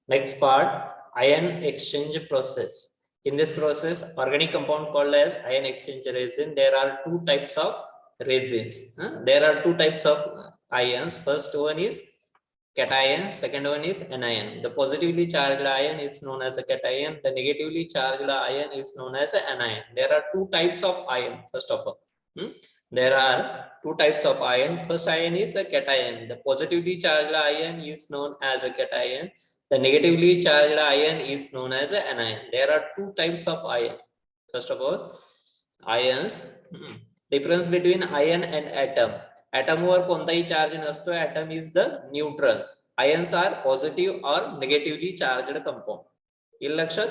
Next part, ion exchange process. In this process, organic compound called as ion exchange resin. There are two types of resins. There are two types of ions. First one is cation, second one is anion. The positively charged ion is known as a cation. The negatively charged ion is known as an anion. There are two types of ion. First of all, there are two types of ion. First ion is a cation. The positively charged ion is known as a cation. The negatively charged ion is known as an anion. There are two types of ion. First of all, ions. Difference between ion and atom. Atom वर कोणताही charge नसतो. Atom is the neutral. Ions are positive or negatively charged compound. येईल लक्षात.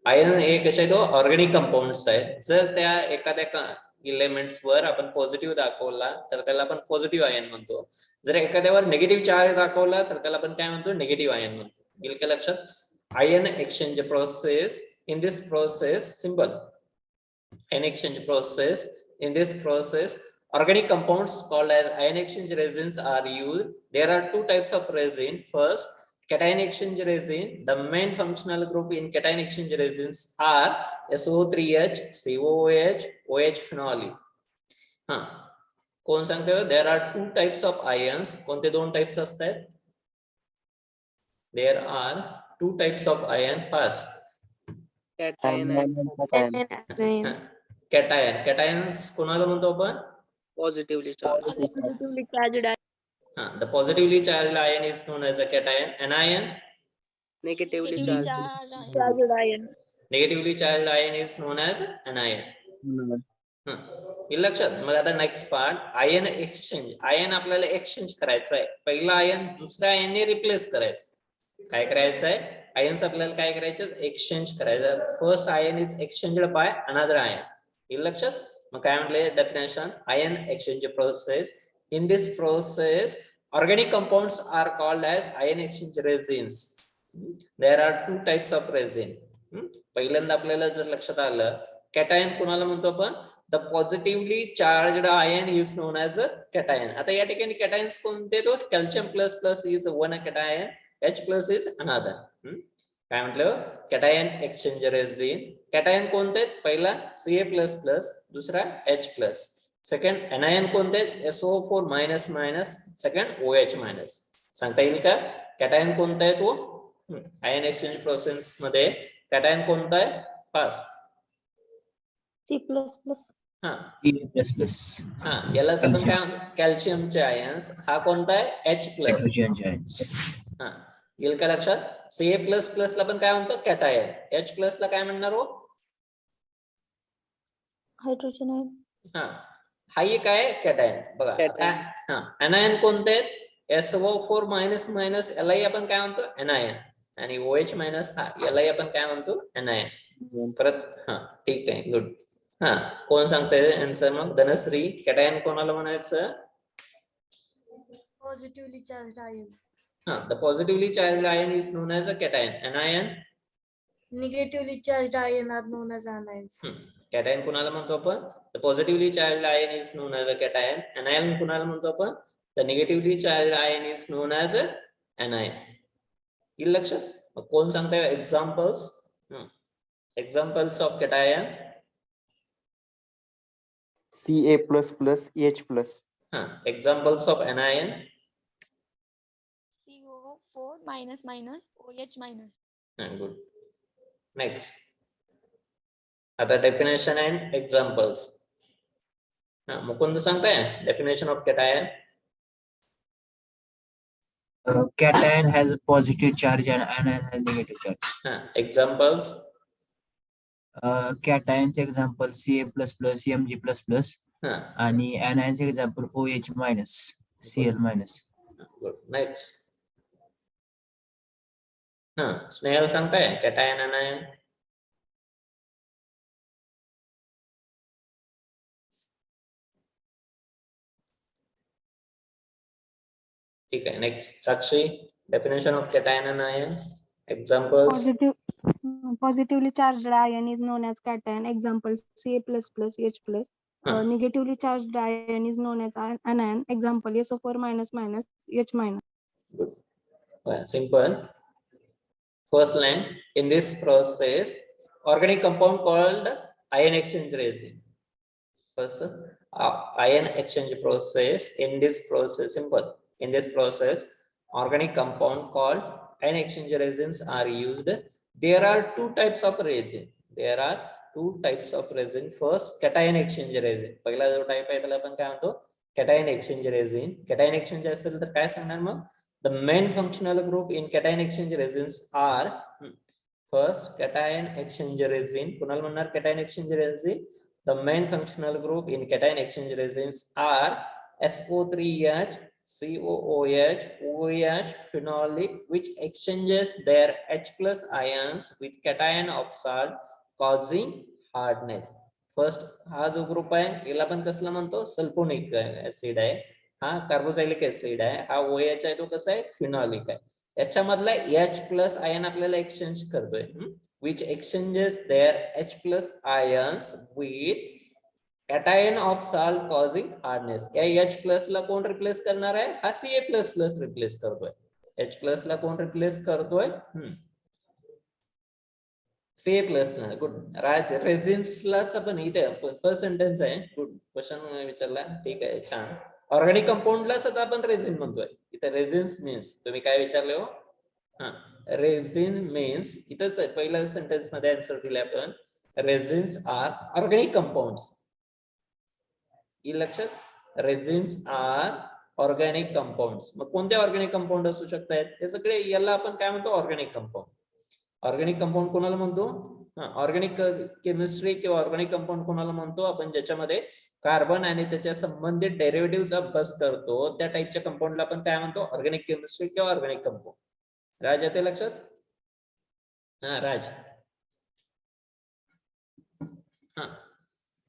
Ion हे कसे आहे तो organic compounds आहेत. जर त्या एखाद्या एलिमेंट्स वर आपण पॉझिटिव्ह दाखवला तर त्याला आपण पॉझिटिव्ह आयन म्हणतो. जर एखाद्यावर निगेटिव्ह चार्ज दाखवला तर त्याला आपण काय म्हणतो निगेटिव्ह आयन म्हणतो. येईल का लक्षात. Ion exchange process. In this process simple ion exchange process. In this process, organic compounds called as ion exchange resins are used. There are two types of resin. First, cation exchange resin. The main functional group in cation exchange resins are SO3H, COOH, OH phenol. कोण सांगतो? There are two types of ions. कोणते दोन types असतात? There are two types of ion. First, cations कोणाला म्हणतो आपण? Positively charged. The positively charged ion is known as a cation. Anion? Negatively charged. Negatively charged ion is known as anion. लक्षात. मग आता next part ion exchange. Ion आपल्याला exchange करायचं आहे. पहिला आयन दुसऱ्या आयनने रिप्लेस करायचं. काय करायचं आहे? आयन्स आपल्याला काय करायचं एक्सचेंज करायचं. First ion is exchanged by another ion. येईल लक्षात. मग काय म्हटले definition ion exchange process. In this प्रोसेस organic compounds are called as ion exchange resins. There are two types of resin. पहिल्यांदा आपल्याला जर लक्षात आलं cation कोणाला म्हणतो आपण? The positively charged ion is known as a cation. आता या ठिकाणी cations कोणते तो calcium plus plus is one cation, H plus is another. काय म्हटलं cation exchange resin. cation कोणते? पहिला Ca++, दुसरा H+. सेकंड anion कोणते? SO4 minus minus, second OH minus. सांगता येईल का cation कोणता आहे तो? आयन एक्सचेंज प्रोसेस मध्ये cation कोणता आहे? Fast C++. यालाच आपण काय म्हणतो कॅल्शियमचे आयन्स. हा कोणता आहे? H+. येईल का लक्षात. Ca++ ला पण काय म्हणतो कॅटायन. H+ ला काय म्हणणार हो? Hydrogen ion. हा एक आहे कॅटायन. बघा anion कोणते आहेत? SO4 मायनस मायनस यालाही आपण काय म्हणतो anion. आणि OH मायनस यालाही आपण काय म्हणतो anion. परत ठीक आहे गुड. कोण सांगताय आन्सर मग? धनश्री. कॅटायन कोणाला म्हणायचं? Positively charged ion. The positively charged ion is known as a cation. Anion? Negatively charged ion are known as anions. Cation कुणाला म्हणतो आपण? The positively charged ion is known as a cation. Anion कुणाला म्हणतो आपण? The negatively charged ion is known as a anion. येईल लक्षात. कोण सांगताय examples? Examples of cation? Ca++, H+. Examples of anion? CO4 minus minus OH minus. Good. Next. Other definition and examples. Mukund सांगताय definition of cation? Cation has a positive charge and anion has negative charge. Examples? Cation's example Ca++, Mg++, आणि anion's example OH minus, Cl minus. Good. Next. Snehal सांगताय cation anion? ठीक आहे. Next. Sakshi. Definition of cation anion? Examples? Positively charged ion is known as cation. Examples Ca++, H+. Negatively charged ion is known as anion. Example SO4 minus minus, H minus. Good. Simple. First line, in this process, organic compound called ion exchange resin. First, ion exchange process. In this process, simple. In this process, organic compound called ion exchange resins are used. There are two types of resin. There are two types of resin. First, cation exchange resin. पहिला जो type आहे त्याला आपण काय म्हणतो? cation exchange resin. Cation exchange असेल तर काय सांगणार मग? The main functional group in cation exchange resins are first cation exchange resin. कुणाला म्हणणार cation exchange resin? The main functional group in cation exchange resins are SO3H, COOH, OH, phenolic, which exchanges their H plus ions with cation of salt, causing hardness. First हा जो group आहे याला आपण कसला म्हणतो? Sulphonic acid आहे. हा carboxylic acid आहे. हा OH आहे तो कसा आहे? फिनॉलिक आहे. याच्यामधला H प्लस आयन आपल्याला एक्सचेंज करतोय. Which exchanges their H plus ions with cation of salt causing hardness. या H plus ला कोण रिप्लेस करणार आहे? हा Ca plus plus रिप्लेस करतोय. H plus ला कोण रिप्लेस करतोय? Ca plus ना. गुड. राज रेझिन्स लाच आपण इथे फर्स्ट सेंटेन्स आहे. गुड क्वेश्चन विचारला. ठीक आहे, छान. ऑर्गॅनिक कंपाऊंडलाच आता आपण रेझिन म्हणतोय. इथे रेझिन्स मीन्स तुम्ही काय विचारले हो? रेझिन मीन्स इथंच पहिल्या सेंटेन्स मध्ये आन्सर दिले आपण. Resins are organic compounds. लक्षात, रेझिन्स आर ऑर्गॅनिक कंपाऊंड्स. मग कोणते ऑर्गॅनिक कंपाऊंड असू शकतात? हे सगळे याला आपण काय म्हणतो? Organic compound. ऑर्गॅनिक कंपाऊंड कोणाला म्हणतो? ऑर्गॅनिक केमिस्ट्री किंवा ऑर्गॅनिक कंपाऊंड कोणाला म्हणतो आपण? ज्याच्यामध्ये कार्बन आणि त्याच्या संबंधित डेरिव्हेटिव्हचा अभ्यास करतो त्या टाइपच्या कंपाऊंडला आपण काय म्हणतो? ऑर्गॅनिक केमिस्ट्री किंवा ऑर्गॅनिक कंपाऊंड. राज येते लक्षात? राज,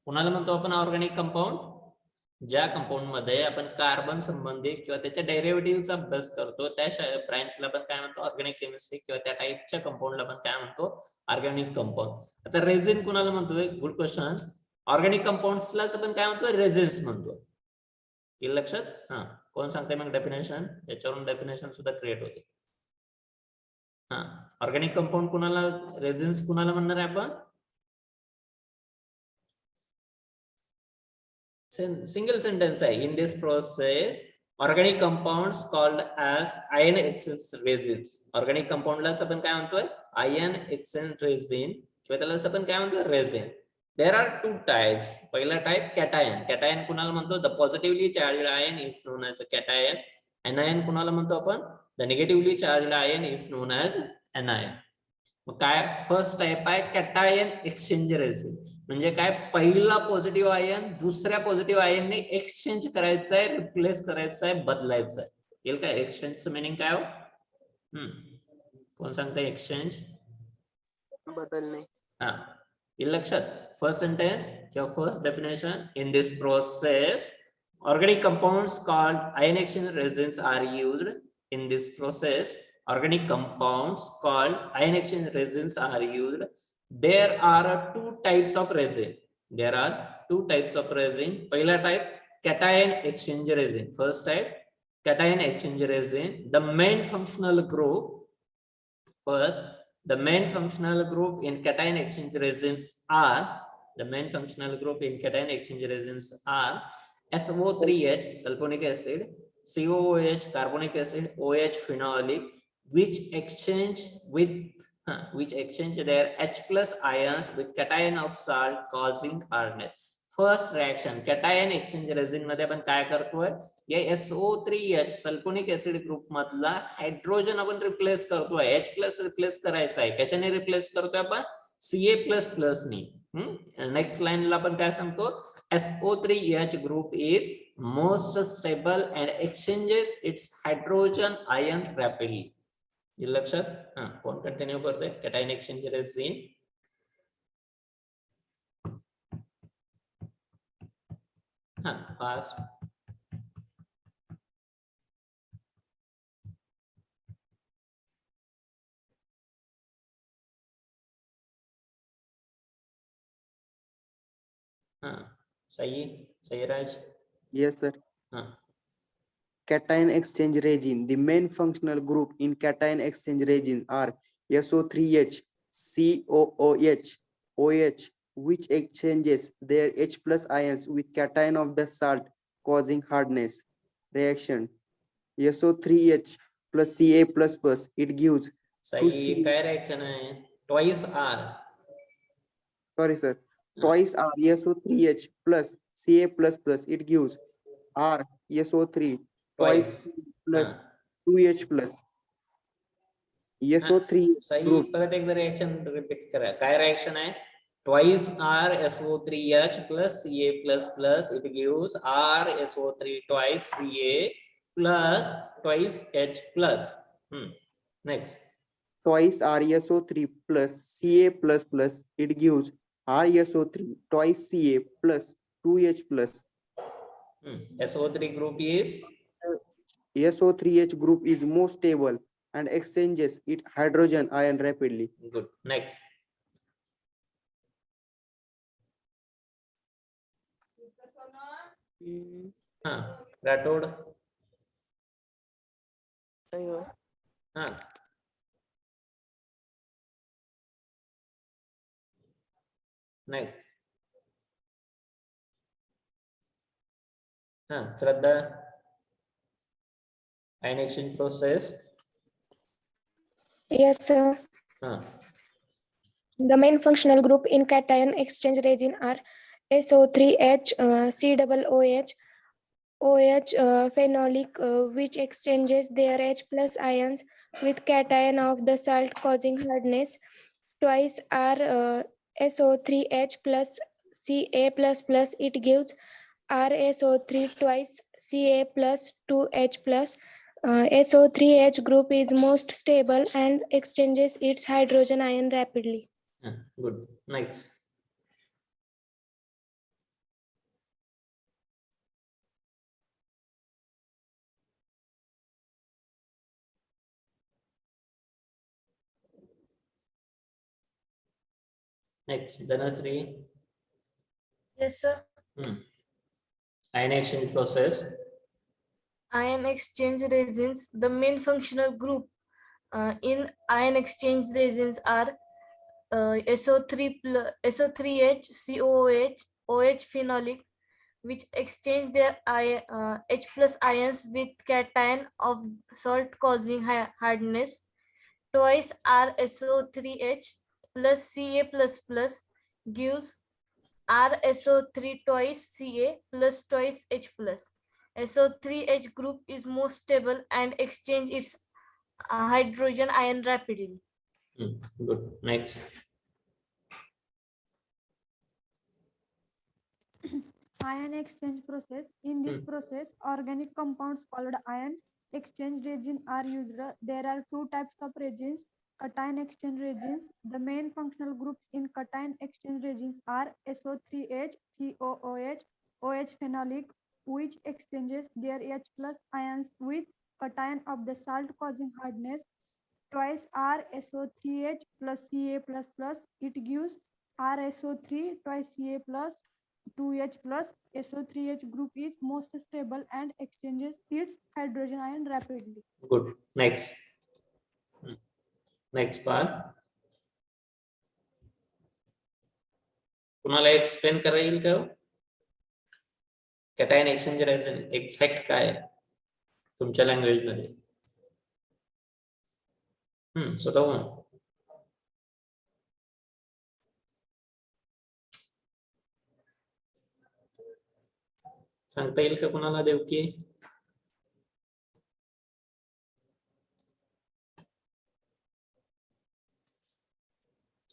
कोणाला म्हणतो आपण ऑर्गॅनिक कंपाऊंड? ज्या कंपाऊंड मध्ये आपण कार्बन संबंधित किंवा त्याच्या डेरिव्हेटिव्हचा अभ्यास करतो त्या ब्रांचला आपण काय म्हणतो? ऑर्गॅनिक केमिस्ट्री किंवा त्या टाइपच्या कंपाऊंडला आपण काय म्हणतो? Organic compound. आता रेझिन कोणाला म्हणतोय? Good question. ऑर्गॅनिक कंपाऊंड्सलाच आपण काय म्हणतोय? रेझिन्स म्हणतो. लक्षात? कोण सांगते मग डेफिनेशन? याच्यावरून डेफिनेशन सुद्धा क्रिएट होते. ऑर्गॅनिक कंपाऊंड कुणाला, रेझिन्स कुणाला म्हणणार आहे आपण? सिंगल सेंटेन्स आहे. In this process organic compounds called as ion exchange resins. Organic कंपाऊंडलाच आपण काय म्हणतोय? आयन एक्सचेंज रेझिन किंवा त्याला आपण काय म्हणतोय? Resin. There are two types. पहिला टाइप कॅटायन. कॅटायन कुणाला म्हणतो? The positively charged ion is known as a cation. Anion कुणाला म्हणतो आपण? The negatively charged ion is known as anion. मग काय फर्स्ट टाइप आहे? Cation exchange resin. म्हणजे काय? पहिला पॉझिटिव्ह आयन दुसऱ्या पॉझिटिव्ह आयनने एक्सचेंज करायचं आहे, रिप्लेस करायचं आहे, बदलायचं आहे. येईल काय? एक्सचेंजचं मिनिंग काय हो? कोण सांगताय एक्सचेंज? बदलणे. येईल लक्षात? फर्स्ट सेंटेन्स किंवा first definition. In this process organic compounds called ion exchange resins are used. इन दिस प्रोसेस organic compounds called ion exchange resins are used. There are two types of resin. There are two types of resin. पहिला type cation exchange resin. First type cation exchange resin. The main functional group, first the main functional group in cation exchange resins are, the main functional group in cation exchange resins are SO3H sulfonic acid, COOH carbonic acid, OH phenolic, which exchange their H plus ions with cation of salt causing hardness. First reaction cation exchange resin मध्ये आपण काय करतोय? या SO3H sulphonic acid group मधला hydrogen आपण replace करतोय. H plus replace करायचा आहे. कशाने रिप्लेस करतोय आपण? Ca प्लस प्लस नी. नेक्स्ट लाईनला आपण काय सांगतो? SO3H group is most stable and exchanges its hydrogen ion rapidly. लक्षात? कोण कंटिन्यू करतोय? Cation exchange resin. फास्ट. सही राज? Yes, sir. Cation exchange resin. The main functional group in cation exchange resin are SO3H COOH OH, which exchanges their H plus ions with cation of the salt, causing hardness. Reaction SO3H plus Ca plus plus, it gives सही काय reaction आहे twice R sorry sir, twice R SO3H plus Ca plus plus, it gives R SO3 twice C plus 2H plus SO3 सही group. परत एकदा reaction repeat करा काय reaction आहे twice R SO3H plus Ca plus plus it gives R SO3 twice Ca plus twice H plus next Twice RSO3 plus Ca plus plus, it gives RSO3 twice Ca plus 2H plus. SO3 group is SO3H group is more stable and exchanges its hydrogen ion rapidly. good. Next. Rathod. Next. Shraddha. Ion exchange process. Yes, sir. The main functional group in cation exchange resin are SO3H, COOH, OH phenolic, which exchanges their H plus ions with cation of the salt, causing hardness. Twice R SO3H plus Ca plus plus, it gives RSO3 twice Ca plus 2H plus. SO3H group is most stable and exchanges its hydrogen ion rapidly. Good. Next. Next, Dhanasri. Yes, sir. Ion exchange process. Ion exchange resins. The main functional group in ion exchange resins are SO3H, COOH, OH phenolic, which exchange their H plus ions with cation of salt, causing hardness. Twice RSO3H plus Ca plus plus gives RSO3 twice Ca plus twice H plus. SO3H group is more stable and exchange its hydrogen ion rapidly. Good. Next. Ion exchange process. In this process, organic compounds called ion exchange resin are used. There are two types of resins: cation exchange resins. The main functional groups in cation exchange resins are SO3H, COOH, OH phenolic, which exchanges their H plus ions with cation of the salt, causing hardness. Twice R SO3H plus Ca plus plus, it gives RSO3 twice Ca plus 2H plus. SO3H group is most stable and exchanges its hydrogen ion rapidly. Good. Next. Next part. कुणाला explain करा येईल का cation exchange resin exact काय आहे तुमच्या language मध्ये स्वतःहून सांगता येईल का कुणाला देवकी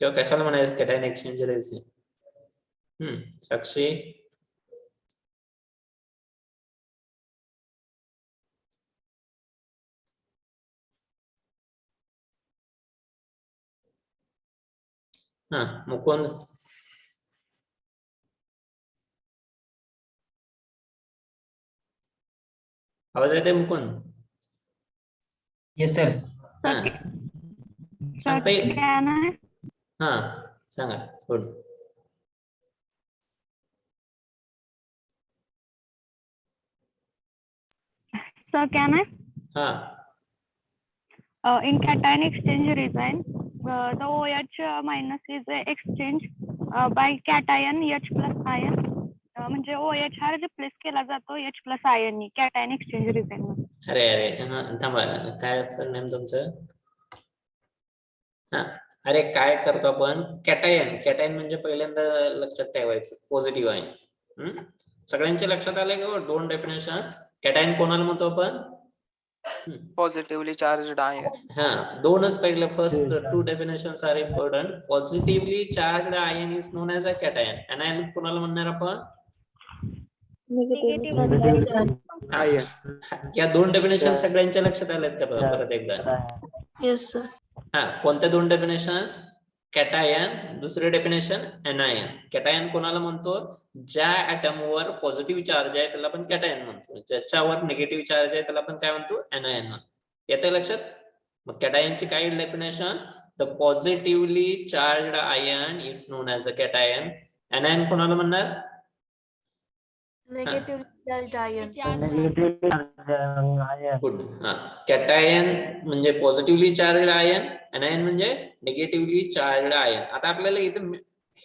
किंवा कशाला म्हणायचं कॅटायन एक्सचेंज रेझिन साक्षी मुकुंद आवाज येते मुकुंद येस सर सांगता येईल Can I? सांगा गुड So can I? हा In cation exchange resin, the OH minus is exchange by cation H plus ion. म्हणजे OH हा रिप्लेस केला जातो H plus ion नी cation exchange resin मध्ये. अरे थांबा, काय असं नेम तुमचं? हा, अरे काय करतो आपण? कॅटायन म्हणजे पहिल्यांदा लक्षात ठेवायचं पॉझिटिव्ह आयन. सगळ्यांच्या लक्षात आलंय का? दोन डेफिनेशन्स. कॅटायन कोणाला म्हणतो आपण? Positively charged ion. हा, दोनच पहिले. First two definitions are important. Positively charged ion is known as a cation. Anion कोणाला म्हणणार आपण? या दोन डेफिनेशन सगळ्यांच्या लक्षात आल्यात का? परत एकदा. Yes sir. हा, कोणत्या दोन डेफिनेशन्स? कॅटायन, दुसरे डेफिनेशन एनायन. कॅटायन कोणाला म्हणतो? ज्या ऍटमवर पॉझिटिव्ह चार्ज आहे त्याला आपण कॅटायन म्हणतो, ज्याच्यावर निगेटिव्ह चार्ज आहे त्याला आपण काय म्हणतो? एनायन म्हणतो. येते लक्षात? मग कॅटायनची काय definition? The positively charged ion is known as a cation. Anion कोणाला म्हणणार? Negative charge ion. गुड. हा, कॅटायन म्हणजे पॉझिटिव्हली चार्जड आयन, एनायन म्हणजे निगेटिव्हली चार्जड आयन. आता आपल्याला इथे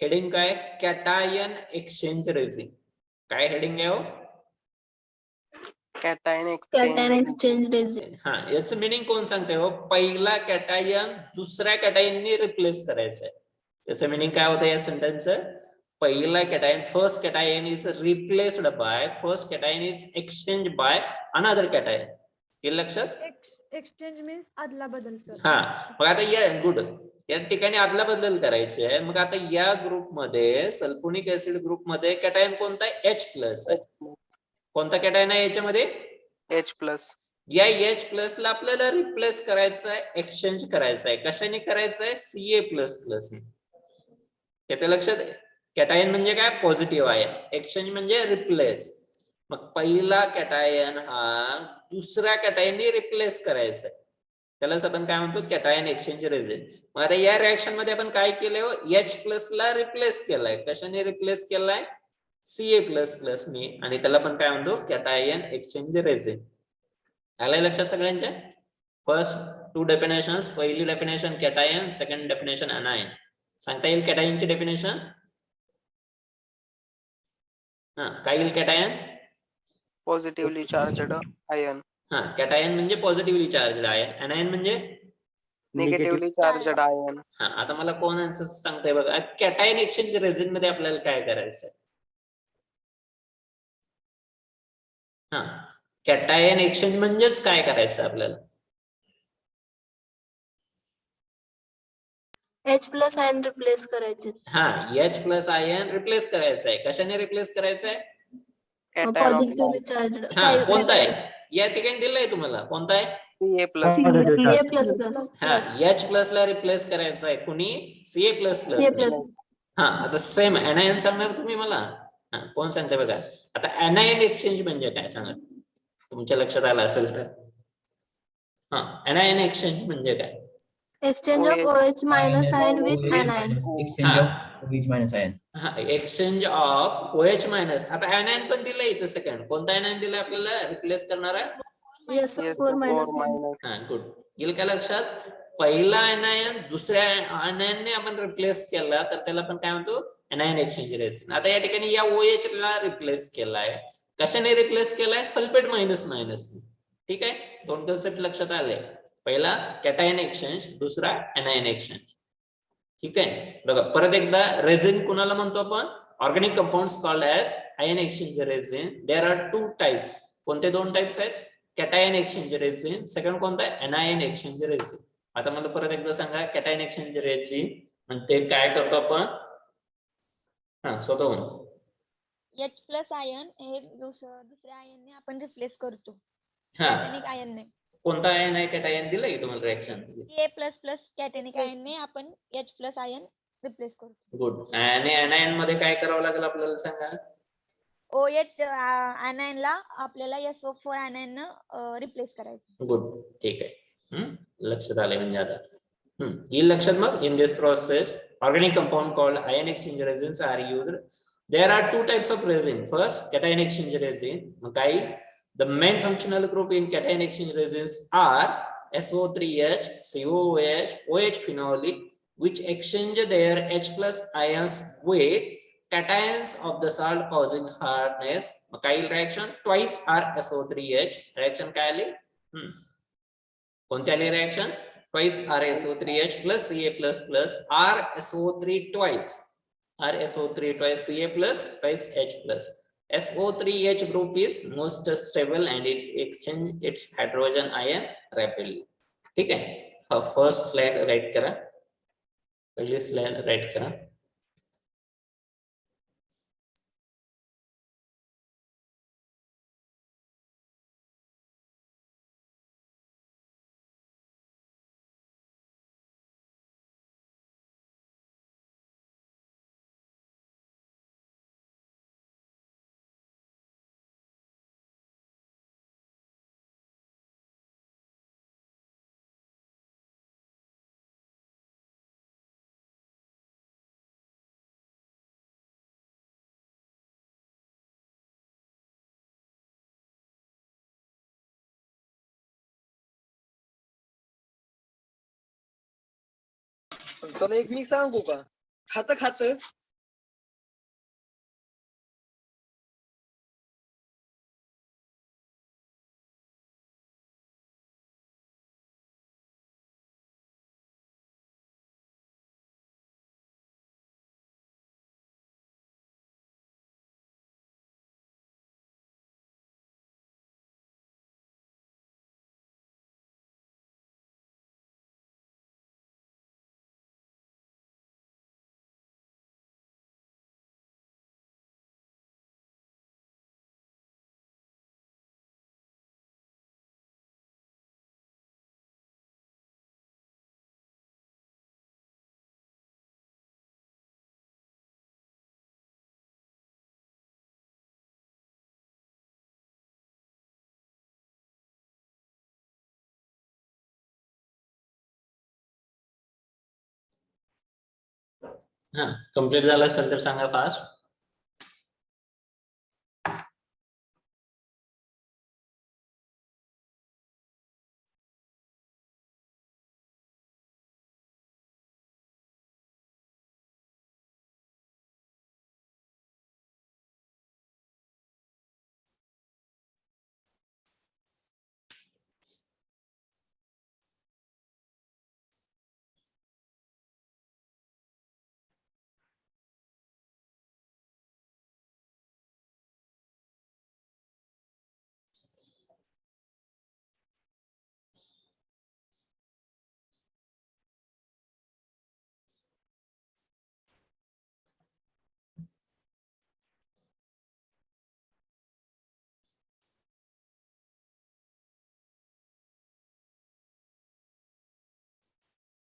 हेडिंग काय? Cation exchange resin. काय हेडिंग आहे? Cation exchange resin. हा, याचं मिनिंग कोण सांगते हो? पहिला कॅटायन दुसऱ्या कॅटायननी रिप्लेस करायचं आहे. त्याचं मिनिंग काय होतं या सेंटेन्स? पहिला cation, first cation is replaced by, first cation is exchange by another cation. हे लक्षात? एक्सचेंज मीन्स अदला बदल सर. हा, मग आता या गुड या ठिकाणी अदला बदल करायची आहे. मग आता या ग्रुपमध्ये, सल्फोनिक ऍसिड ग्रुपमध्ये कॅटायन कोणता आहे? H प्लस आहे. कोणता कॅटायन आहे याच्यामध्ये? H plus. या H प्लस ला आपल्याला रिप्लेस करायचं आहे, एक्सचेंज करायचं आहे. कशाने करायचं आहे? Ca++ ने. येते लक्षात? कॅटायन म्हणजे काय? Positive ion. एक्सचेंज म्हणजे रिप्लेस. मग पहिला कॅटायन हा दुसऱ्या कॅटायनने रिप्लेस करायचा आहे, त्यालाच आपण काय म्हणतो? Cation exchange resin. मग आता या रिएक्शन मध्ये आपण काय केलं? H+ ला रिप्लेस केलाय. कशाने रिप्लेस केलाय? Ca++ ने. आणि त्याला आपण काय म्हणतो? Cation exchange resin. आलंय लक्षात सगळ्यांच्या? First two definitions. पहिली definition cation, second definition anion. सांगता येईल कॅटायनची डेफिनेशन? हा, काय येईल कॅटायन? Positively charged ion. हा, कॅटायन म्हणजे पॉझिटिव्हली चार्जड आयन. एनायन म्हणजे निगेटिव्हली चार्जड आयन. हा, आता मला कोण आन्सर सांगताय बघा. कॅटायन एक्सचेंज रेझिन मध्ये आपल्याला काय करायचंय? हा, कॅटायन एक्सचेंज म्हणजेच काय करायचं आपल्याला? H+ आयन रिप्लेस करायचे. हा, H+ आयन रिप्लेस करायचं आहे. कशाने रिप्लेस करायचं आहे? Positively charge. हा, कोणता आहे? या ठिकाणी दिलंय तुम्हाला. कोणता आहे? Ca++. हा, H+ ला रिप्लेस करायचं आहे. कुणी? Ca++. हा, आता सेम एनायन सांगणार तुम्ही मला? हा, कोण सांगते बघा. आता एनायन एक्सचेंज म्हणजे काय सांगा, तुमच्या लक्षात आलं असेल तर? हा, एनायन एक्सचेंज म्हणजे काय? Exchange of OH minus ion with anion. Exchange of OH minus ion. हा, एक्सचेंज ऑफ OH मायनस. आता एनायन पण दिलंय इथं सेकंड. कोणता एनायन दिलाय आपल्याला रिप्लेस करणारा? SO4 minus. हा, गुड. येईल का लक्षात? पहिला एनायन दुसऱ्या एनायनने आपण रिप्लेस केला तर त्याला आपण काय म्हणतो? Anion exchange resin. आता या ठिकाणी या OH ला रिप्लेस केलाय. कशाने रिप्लेस केलाय? Sulphate minus minus. ठीक आहे, दोन कन्सेप्ट लक्षात आले. पहिला कॅटायन एक्सचेंज, दुसरा एनायन एक्सचेंज. ठीक आहे, बघा परत एकदा. रेझिन कुणाला म्हणतो आपण? Organic compounds called as ion exchange resin. There are two types. कोणते दोन टाइप्स आहेत? Cation exchange resin. सेकंड कोणता आहे? Anion exchange resin. आता मला परत एकदा सांगा, कॅटायन एक्सचेंज रेझिन म्हणजे काय करतो आपण? हा, स्वतःहून. H+ आयन हे दुसऱ्या आयनने आपण रिप्लेस करतो. हा, कॅटॅनिक आयनने. कोणता आयन आहे कॅटायन? दिलंय तुम्हाला रिएक्शन? Ca++ कॅटॅनिक आयनने आपण H+ आयन रिप्लेस करतो. गुड. आणि एनायन मध्ये काय करावं लागेल आपल्याला सांगा? OH anion ला आपल्याला SO4 anion न रिप्लेस करायचं. गुड, ठीक आहे. लक्षात आलंय म्हणजे आता. येईल लक्षात मग? In this process organic compound called ion exchange resins are used. There are two types of resin. First cation exchange resin. मग काय? The main functional group in cation exchange resins are SO3H, COOH, OH phenolic, which exchange their H plus ions with cations of the salt causing hardness. Chemical reaction twice are SO3H. Reaction काय आली? कोणती आली reaction? Twice RSO3H plus Ca plus plus RSO3 twice. RSO3 twice Ca plus twice H plus. SO3H group is most stable and it exchange its hydrogen ion rapidly. ठीक है? First slide right करा. पहली slide right करा. तुला एक मी सांगू का? खातं खातं हा कंप्लीट झाला असेल तर सांगा फास्ट.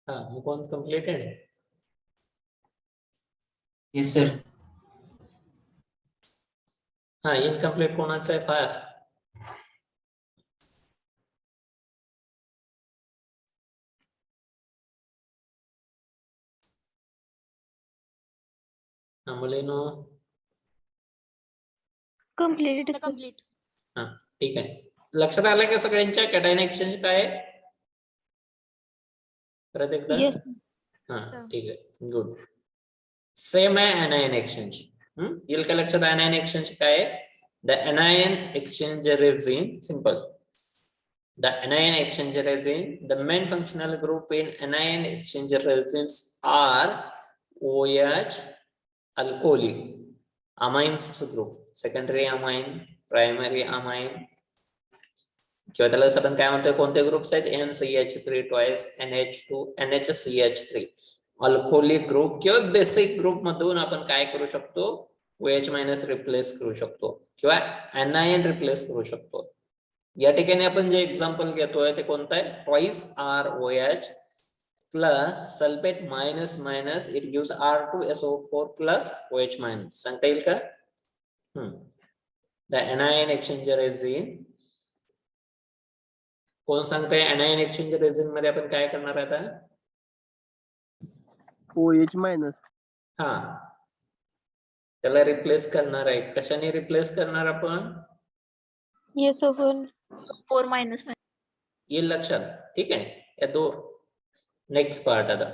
हा move on completed. Yes sir. हा इनकम्प्लीट कोणाचं आहे फास्ट. हा मुलीनो कम्प्लीट. कम्प्लीट. हा ठीक आहे. लक्षात आलं का सगळ्यांच्या कॅटायन एक्सचेंज काय आहे? परत एकदा. Yes. हा ठीक आहे गुड. सेम आहे anion exchange. येईल का लक्षात anion exchange काय आहे? The anion exchange resin simple. The anion exchange resin, the main functional group in anion exchange resins are OH, alcoholic, amines group, secondary amine, primary amine. किंवा त्याला आपण काय म्हणतो कोणते ग्रुप्स आहेत NCH3 twice NH2 NHCH3 alcoholic group किंवा basic group मधून आपण काय करू शकतो OH मायनस रिप्लेस करू शकतो किंवा anion रिप्लेस करू शकतो. या ठिकाणी आपण जे एक्झाम्पल घेतोय ते कोणतं आहे twice ROH plus sulphate minus minus it gives R2SO4 plus OH minus. सांगता येईल का? द anion एक्सचेंज रेझिन कोण सांगताय anion एक्सचेंज रेझिन मध्ये आपण काय करणार आता OH मायनस. हा त्याला रिप्लेस करणार आहे. कशाने रिप्लेस करणार आपण? Four minus. येईल लक्षात. ठीक आहे या दो नेक्स्ट पार्ट आता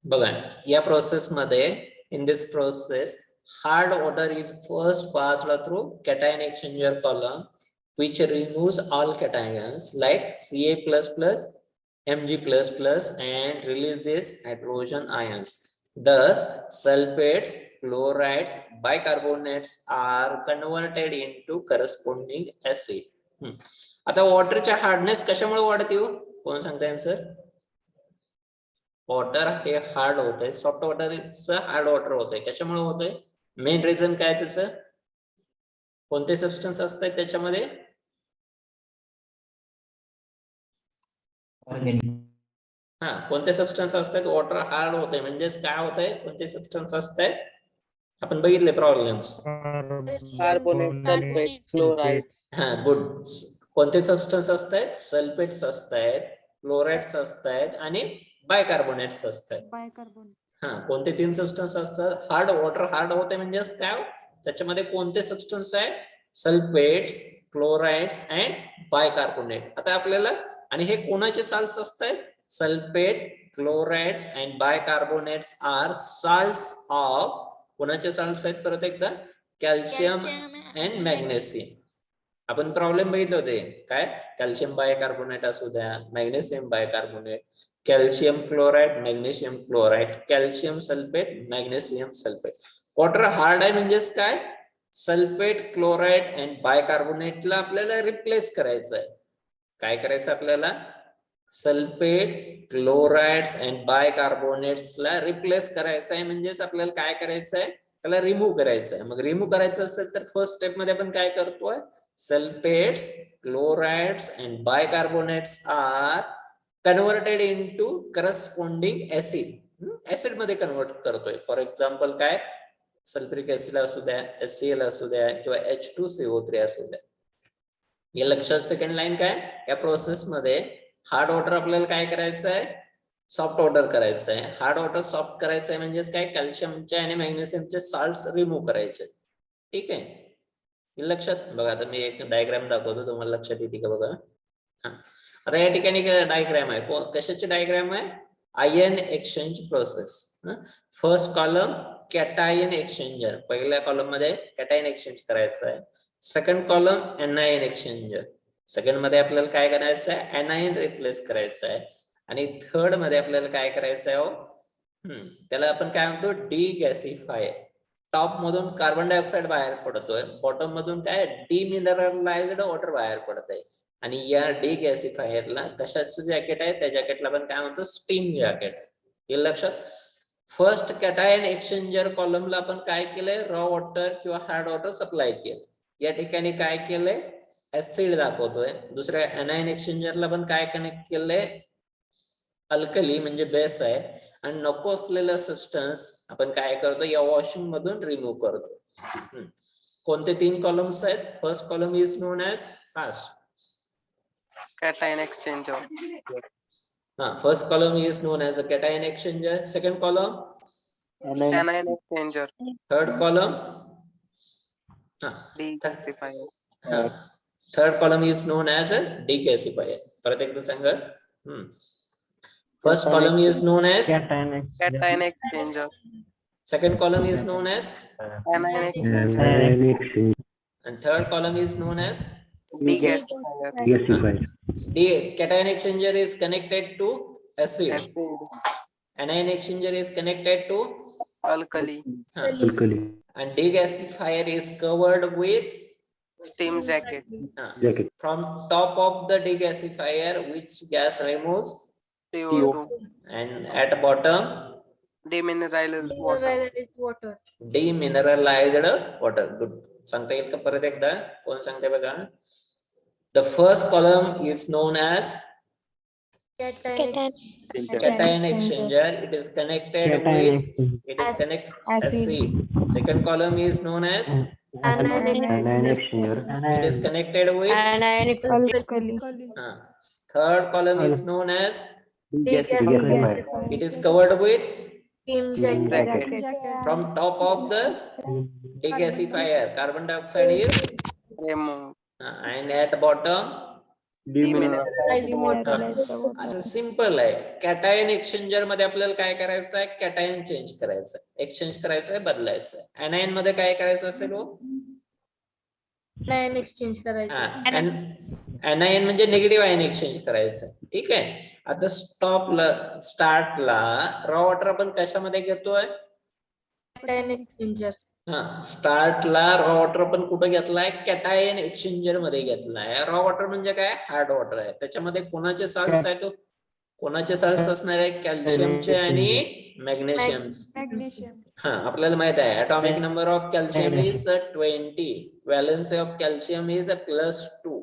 बघा या प्रोसेस मध्ये in this process hard water is first passed through cation exchanger column which removes all cations like Ca++, Mg++ and releases hydrogen ions. Thus sulfates, chlorides, bicarbonates are converted into corresponding acid. आता वॉटरचा hardness कशामुळे वाढते हो? कोण सांगता answer? Water हे hard होत आहे, soft water hard water होत आहे. कशामुळे होत आहे? मेन रिझन काय त्याचं? कोणते सबस्टन्स असतात त्याच्यामध्ये? हा, कोणते सबस्टन्स असतात? वॉटर हार्ड होत आहे म्हणजेच काय होत आहे? कोणते सबस्टन्स असतात? आपण बघितले प्रॉब्लेम्स. Carbonate, sulphate, chloride. हा, गुड. कोणते सबस्टन्स असतात? सल्फेट्स असतात, क्लोराइड्स असतात आणि बायकार्बोनेट्स असतात. बायकार्बोनेट. हा, कोणते 3 सबस्टन्स असतात? हार्ड वॉटर हार्ड होते म्हणजेच काय? त्याच्यामध्ये कोणते सबस्टन्स आहे? Sulphates, chlorides and bicarbonate. आता आपल्याला आणि हे कोणाचे साल्ट्स असतात? Sulphate, chlorides and bicarbonates are salts of कोणाचे साल्ट्स आहेत? परत एकदा कॅल्शियम अँड मॅग्नेशियम. आपण प्रॉब्लेम बघितले होते काय? कॅल्शियम बायकार्बोनेट असू द्या, magnesium bicarbonate, calcium chloride, magnesium chloride, calcium sulphate, magnesium sulphate. Water hard आहे म्हणजेच काय? सल्फेट, क्लोराइड अँड बायकार्बोनेटला आपल्याला रिप्लेस करायचं आहे. काय करायचं आपल्याला? सल्फेट, क्लोराइड्स अँड बायकार्बोनेट्सला रिप्लेस करायचं आहे म्हणजेच आपल्याला काय करायचं आहे? त्याला रिमूव्ह करायचं आहे. मग रिमूव्ह करायचं असेल तर फर्स्ट स्टेप मध्ये आपण काय करतोय? Sulfates, chlorides and bicarbonates are converted into corresponding acid. Acid मध्ये कन्वर्ट करतोय. फॉर एक्झाम्पल काय? सल्फ्युरिक ऍसिड असू द्या, HCl असू द्या किंवा H2CO3 असू द्या. या लक्षात सेकंड लाईन काय? या प्रोसेस मध्ये हार्ड वॉटर आपल्याला काय करायचं आहे? सॉफ्ट वॉटर करायचं आहे. हार्ड वॉटर सॉफ्ट करायचं आहे म्हणजेच काय? कॅल्शियमचे आणि मॅग्नेशियमचे सॉल्ट्स रिमूव्ह करायचे. ठीक आहे, लक्षात. बघा आता मी एक डायग्राम दाखवतो, तुम्हाला लक्षात येते का बघा. आता या ठिकाणी डायग्राम आहे. कशाची डायग्राम आहे? Ion exchange process. First column cation exchanger, पहिल्या कॉलम मध्ये कॅटायन एक्सचेंज करायचं आहे. Second column anion exchanger, second मध्ये आपल्याला काय करायचं आहे? एनायन रिप्लेस करायचं आहे. आणि थर्ड मध्ये आपल्याला काय करायचं आहे? त्याला आपण काय म्हणतो? डिगॅसिफायर. टॉप मधून कार्बन डायऑक्साइड बाहेर पडतोय, बॉटम मधून काय? डिमिनरलाइज्ड वॉटर बाहेर पडत आहे. आणि या डिगॅसिफायरला कशाचं जॅकेट आहे? त्या जॅकेटला आपण काय म्हणतो? Steam jacket. हे लक्षात. फर्स्ट कॅटायन एक्सचेंजर कॉलमला आपण काय केलंय? रॉ वॉटर किंवा हार्ड वॉटर सप्लाय केलं. या ठिकाणी काय केलंय? ऍसिड दाखवतोय. दुसऱ्या एनायन एक्सचेंजरला पण काय कनेक्ट केलंय? अल्कली म्हणजे बेस आहे. आणि नको असलेलं सबस्टन्स आपण काय करतो? या वॉशिंग मधून रिमूव्ह करतो. कोणते 3 कॉलम्स आहेत? First column is known as cation exchanger. First column is known as a cation exchanger. Second column anion exchanger. Third column degasifier. Third column is known as a degasifier. परत एकदा सांगा. First column is known as cation exchanger. second column is known as anion exchanger. and third column is known as degasifier. cation exchanger is connected to acid. Anion exchanger is connected to alkali. And degasifier is covered with steam jacket. From top of the degasifier, which gas removes? CO2. And at bottom? Demineralized water. Demineralized water. Good. सांगता येईल का परत एकदा? कोण सांगते बघा? The first column is known as cation exchanger. It is connected with acid. Second column is known as anion exchanger. It is connected with Alkali. third column is known as Degasifier. It is covered with Steam jacket. from top of the degasifier carbon dioxide is removed. and at bottom Demineralizing water. असं simple आहे. Cation exchanger मध्ये आपल्याला काय करायचं आहे, cation change करायचं आहे, exchange करायचं आहे, बदलायचं आहे. एनायन मध्ये काय करायचं असेल हो, आयन एक्सचेंज करायचे. एनायन म्हणजे निगेटिव्ह आयन एक्सचेंज करायचं आहे. ठीक आहे. आता स्टार्टला रॉ वॉटर आपण कशामध्ये घेतोय, कॅटायन एक्सचेंजर. स्टार्टला रॉ वॉटर आपण कुठं घेतलाय, कॅटायन एक्सचेंजर मध्ये घेतलाय. रॉ वॉटर म्हणजे काय, हार्ड वॉटर आहे. त्याच्यामध्ये कोणाचे साल्ट्स आहेत, कोणाचे साल्ट्स असणार आहे, कॅल्शियमचे आणि मॅग्नेशियम. आपल्याला माहित आहे atomic number of calcium is 20, valency of calcium is +2.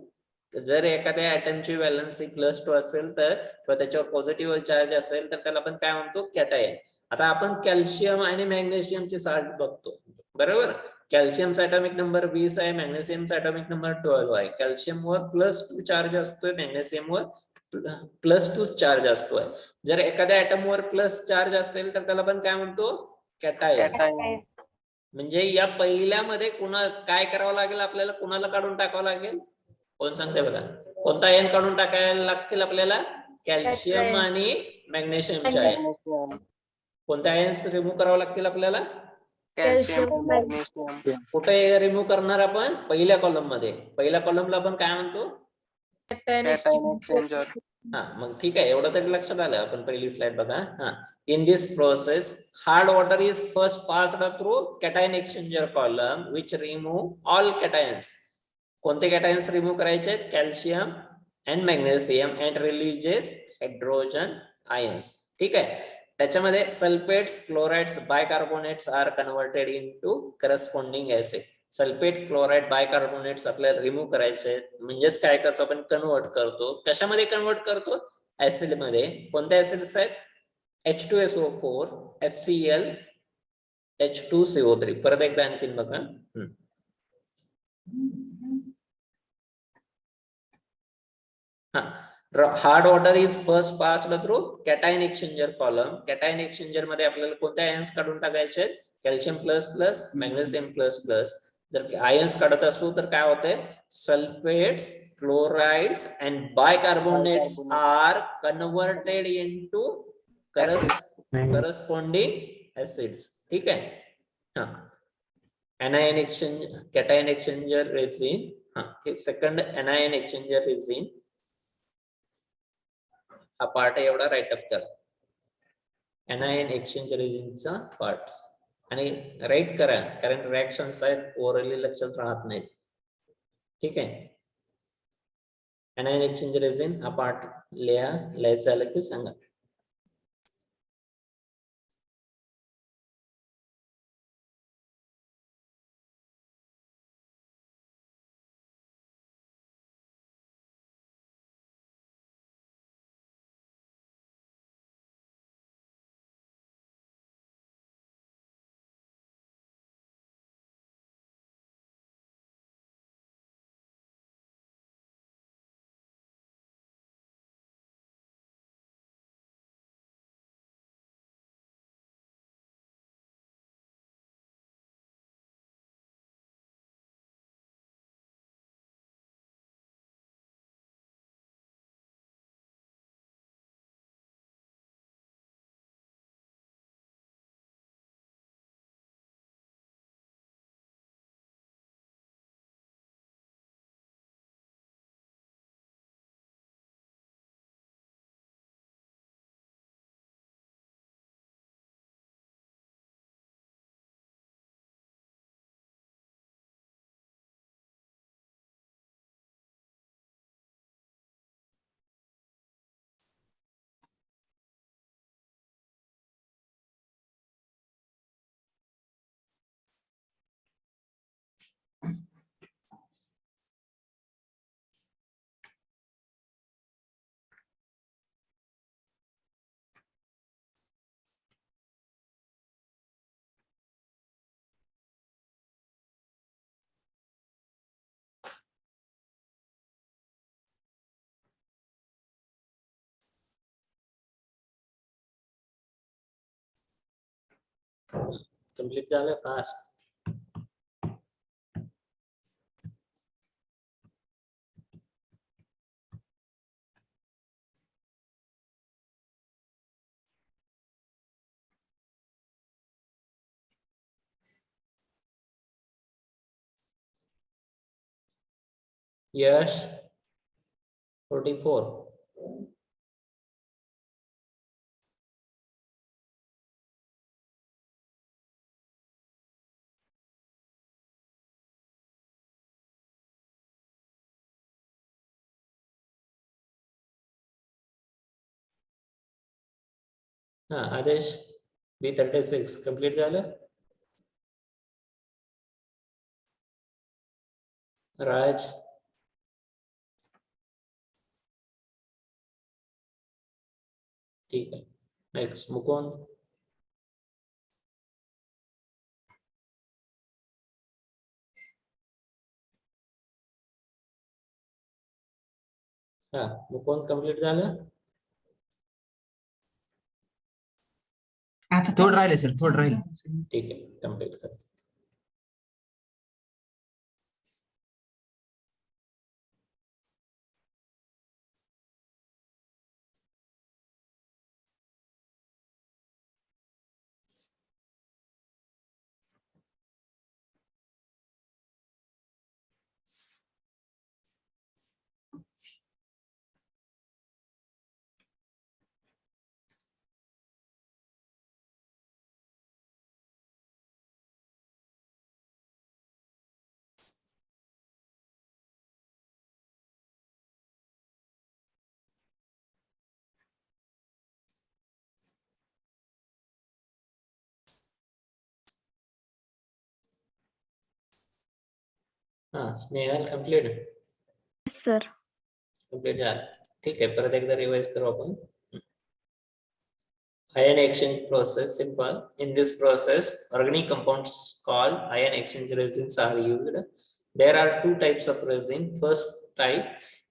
जर एखाद्या ऍटमची व्हॅलन्सी +2 असेल तर, किंवा त्याच्यावर पॉझिटिव्ह चार्ज असेल तर त्याला आपण काय म्हणतो, कॅटायन. आता आपण कॅल्शियम आणि मॅग्नेशियमचे साल्ट बघतो, बरोबर. कॅल्शियमचा ॲटॉमिक नंबर 20 आहे, मॅग्नेशियमचा ॲटॉमिक नंबर 12 आहे. कॅल्शियमवर +2 चार्ज असतोय, मॅग्नेशियमवर +2 चार्ज असतोय. जर एखाद्या ऍटमवर प्लस चार्ज असेल तर त्याला आपण काय म्हणतो, कॅटायन. म्हणजे या पहिल्यामध्ये काय करावं लागेल आपल्याला, कुणाला काढून टाकावं लागेल, कोण सांगते बघा, कोणता आयन काढून टाकायला लागतील आपल्याला, कॅल्शियम आणि मॅग्नेशियमचे आयन. कोणत्या आयन्स रिमूव्ह करावं लागतील आपल्याला, कॅल्शियम, मॅग्नेशियम. कुठे रिमूव्ह करणार आपण, पहिल्या कॉलम मध्ये. पहिल्या कॉलमला आपण काय म्हणतो, कॅटायन एक्सचेंजर. मग ठीक आहे, एवढं तरी लक्षात आलं. आपण पहिली स्लाइड बघा. In this process hard water is first passed through cation exchanger column which remove all cations. कोणते कॅटायन्स रिमूव्ह करायचे, calcium and magnesium, and releases hydrogen ions. ठीक आहे. त्याच्यामध्ये sulphates, chlorides, bicarbonates are converted into corresponding acid. Sulphate, chloride, bicarbonates आपल्याला remove करायचे आहेत. म्हणजेच काय करतो आपण, कन्वर्ट करतो. कशामध्ये कन्वर्ट करतो, ऍसिड मध्ये. कोणत्या ऍसिड्स आहेत, H2SO4, HCl, H2CO3. परत एकदा आणखीन बघा. Hard water is first passed through cation exchanger column. Cation exchanger मध्ये आपल्याला कोणत्या आयन्स काढून टाकायचे, कॅल्शियम ++, मॅग्नेशियम ++. जर आयन्स काढत असू तर काय होतंय, sulphates, chlorides and bicarbonates are converted into corresponding acids. ठीक आहे. Anion exchange, cation exchanger resin. हे सेकंड एनायन एक्सचेंजर रेझिन. हा पार्ट एवढा राईटअप करा, एनायन एक्सचेंज रेझिनचा पार्ट्स, आणि राईट करा, कारण रिएक्शन्स आहेत, ओरली लक्षात राहत नाहीत. ठीक आहे. एनायन एक्सचेंज रेझिन हा पार्ट लिहायचं आलं की सांगा. कंप्लीट झालं फास्ट. यश 44. आदेश B36 कंप्लीट झालं. राज ठीक आहे. नेक्स्ट मुकुंद. मुकुंद कंप्लीट झालं. आता थोडं राहिले सर, थोडं राहिले. ठीक आहे, कंप्लीट कर. स्नेहल कंप्लीट. सर कंप्लीट झालं. ठीक आहे, परत एकदा रिवाइज करू आपण. Ion exchange process, simple. In this process, organic compounds called ion exchange resins are used. There are two types of resin. First type,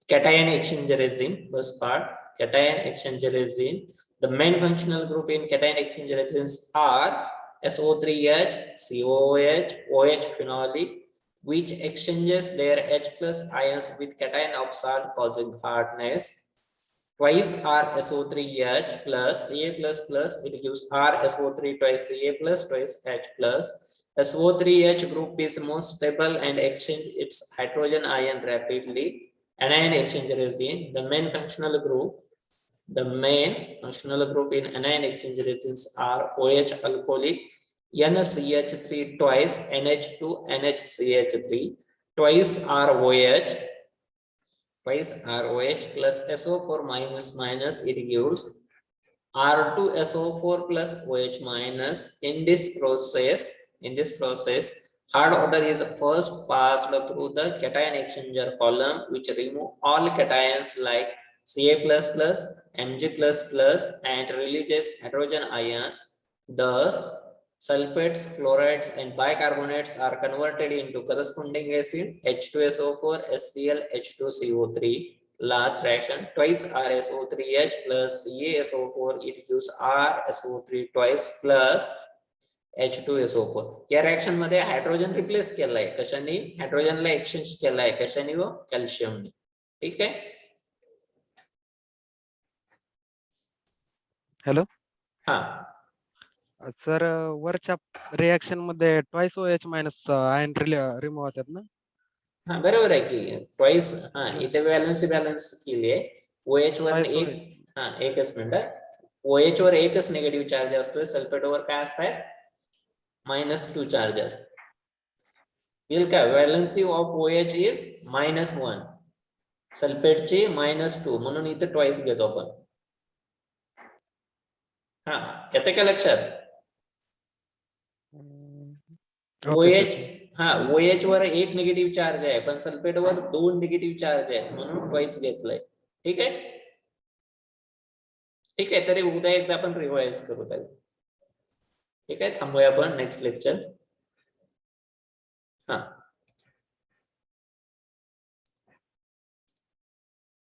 cation exchange resin. First part, cation exchange resin. The main functional group in cation exchange resins are SO3H, COOH, OH phenolic, which exchanges their H plus ions with cation of salt causing hardness. Twice R SO3H plus Ca plus, it gives R SO3 twice Ca plus twice H plus. SO3H group is more stable and exchange its hydrogen ion rapidly. Anion exchange resin, the main functional group in anion exchange resins are OH alcoholic, NCH3 twice NH2 NHCH3, twice ROH, twice ROH plus SO4 minus, it gives R2SO4 plus OH minus. In this process, hard order is first passed through the cation exchanger column, which remove all cations like Ca++, Mg++, and releases hydrogen ions. Thus, sulfates, chlorides, and bicarbonates are converted into corresponding acid H2SO4, HCl, H2CO3. Last reaction, twice RSO3H plus CaSO4, it gives RSO3 twice plus H2SO4. या reaction मध्ये hydrogen replace केलाय कशाने? हायड्रोजनला exchange केलाय कशाने? व कॅल्शियमने. ठीक आहे. Hello. हा सर, वरच्या रिएक्शन मध्ये twice OH minus ion remove होतात ना? हा बरोबर आहे की ट्वाइस. इथे बॅलन्स केली आहे. OH वर एकच मिनिट. OH वर एकच निगेटिव्ह चार्ज असतोय. सल्फेट वर काय असतात? -2 चार्ज असतात. येईल का? व्हॅलेन्सी ऑफ OH इज -1, सल्फेटची -2, म्हणून इथे ट्वाइस घेतो आपण. येते का लक्षात? OH वर एक निगेटिव्ह चार्ज आहे, पण सल्फेट वर 2 निगेटिव्ह चार्ज आहेत, म्हणून ट्वाइस घेतलंय. ठीक आहे. ठीक आहे, तरी उद्या एकदा आपण रिवाइज करू त्याला. ठीक आहे, थांबूया आपण नेक्स्ट लेक्चर.